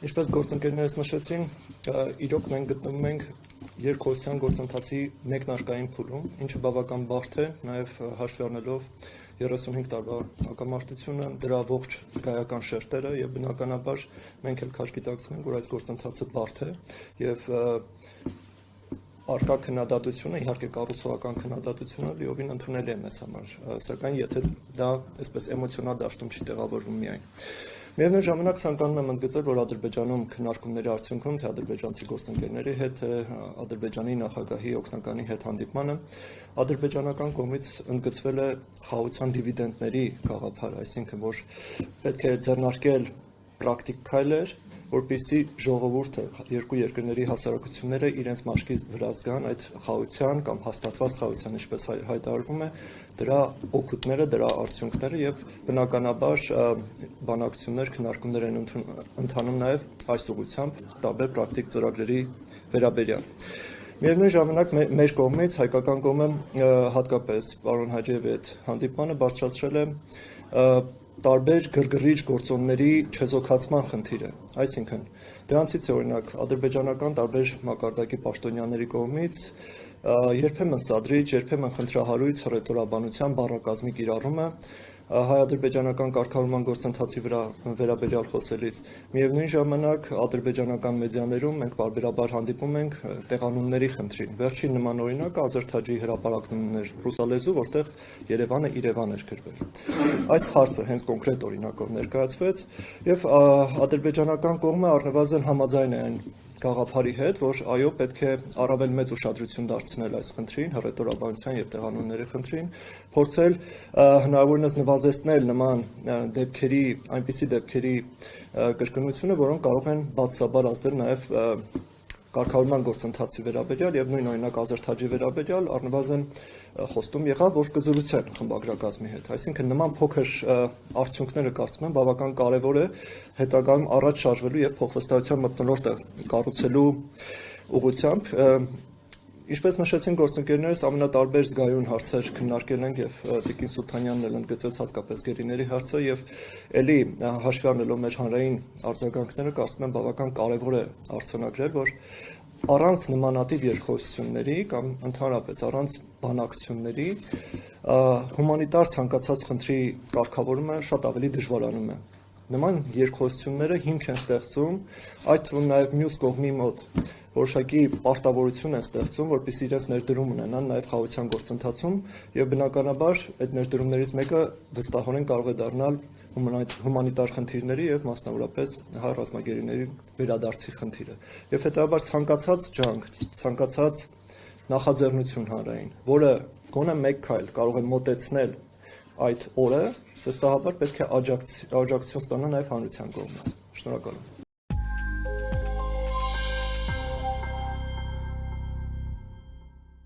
Ինչպես գործընկերներս նշեցին, իրոք մենք գտնվում ենք երկխոսության գործընթացի մեկնարկային փուլում, ինչը բավական բարդ է, նաև հաշվի առնելով 35 տարվա հակամարտությունը, դրա ողջ զգայական շերտերը եւ բնականաբար մենք էլ քաջ գիտակցում ենք, որ այս գործընթացը բարդ է եւ արկա քննադատությունը, իհարկե կառուցողական քննադատությունը լիովին ընդունելի է մեզ համար, սակայն եթե դա այսպես էմոցիոնալ դաշտում չի տեղավորվում միայն։ Միևնույն ժամանակ ցանկանում եմ ընդգծել, որ Ադրբեջանում քննարկումների արդյունքում թե ադրբեջանցի գործընկերների հետ, թե Ադրբեջանի նախագահի օգնականի հետ հանդիպմանը ադրբեջանական կողմից ընդգծվել է խաղաղության դիվիդենդների գաղափար, այսինքն որ պետք է ձեռնարկել պրակտիկ քայլեր, որպեսզի ժողովուրդը, երկու երկրների հասարակությունները իրենց մաշկի վրա զգան այդ խաղաղության կամ հաստատված խաղաղության, ինչպես հայտարարվում է, դրա օգուտները, դրա արդյունքները եւ բնականաբար բանակցություններ, քննարկումներ են ընթանում նաեւ այս ուղղությամբ տարբեր պրակտիկ ծրագրերի վերաբերյալ։ Միևնույն ժամանակ մեր կողմից հայկական կողմը հատկապես պարոն Հաջիևի հետ հանդիպմանը բարձրացրել է տարբեր գրգռիչ գործոնների չեզոքացման խնդիրը, այսինքն դրանցից է օրինակ ադրբեջանական տարբեր մակարդակի պաշտոնյաների կողմից երբեմն սադրիչ, երբեմն խնդրահարույց հռետորաբանության բառակազմի կիրառումը հայ-ադրբեջանական կարգավորման գործընթացի վերաբերյալ խոսելիս, միևնույն ժամանակ ադրբեջանական մեդիաներում մենք պարբերաբար հանդիպում ենք տեղանունների խնդրին։ Վերջին նման օրինակը Ազերտ Հաջիի հրապարակումն էր ռուսալեզու, որտեղ Երևանը Իրևան էր գրվել։ Այս հարցը հենց կոնկրետ օրինակով ներկայացվեց եւ ադրբեջանական կողմը առնվազն համաձայն է այն գաղափարի հետ, որ այո, պետք է առավել մեծ ուշադրություն դարձնել այս խնդրին, հռետորաբանության եւ տեղանունների խնդրին, փորձել հնարավորինս նվազեցնել նման դեպքերի, այնպիսի դեպքերի կրկնությունը, որոնք կարող են բացասաբար ազդել նաեւ կարգավորման գործընթացի վերաբերյալ եւ նույն օրինակ Ազերտ Հաջի վերաբերյալ առնվազն խոստում եղավ, որ կզրուցեն խմբագրակազմի հետ։ Այսինքն նման փոքր արդյունքները կարծում եմ բավական կարեւոր է հետագայում առաջ շարժվելու եւ փոխվստահության մթնոլորտը կառուցելու ուղղությամբ։ Ինչպես նշեցին գործընկերներս, ամենատարբեր զգայուն հարցեր քննարկել ենք եւ Տիկին Սուլթանյանն էլ ընդգծեց հատկապես գերիների հարցը եւ ելի հաշվի առնելով մեր հանրային արձագանքները կարծում եմ բավական կարեւոր է արձանագրել, որ առանց նմանատիպ երկխոսությունների կամ ընդհանրապես առանց բանակցությունների հումանիտար ցանկացած խնդրի կարգավորումը շատ ավելի դժվարանում է։ Նման երկխոսությունները հիմք են ստեղծում, այդ թվում նաև մյուս կողմի մոտ որոշակի պարտավորություն են ստեղծում, որպեսզի իրենց ներդրում ունենան նաև խաղաղության գործընթացում եւ բնականաբար այդ ներդրումներից մեկը վստահորեն կարող է դառնալ հումանիտար խնդիրների եւ մասնավորապես հայ ռազմագերիների վերադարձի խնդիրը։ Եվ հետեւաբար ցանկացած ջանք, ցանկացած նախաձեռնություն հանրային, որը գոնե մեկ քայլ կարող է մոտեցնել այդ օրը, վստահաբար պետք է աջակցություն ստանա նաև հանրության կողմից։ Շնորհակալ եմ։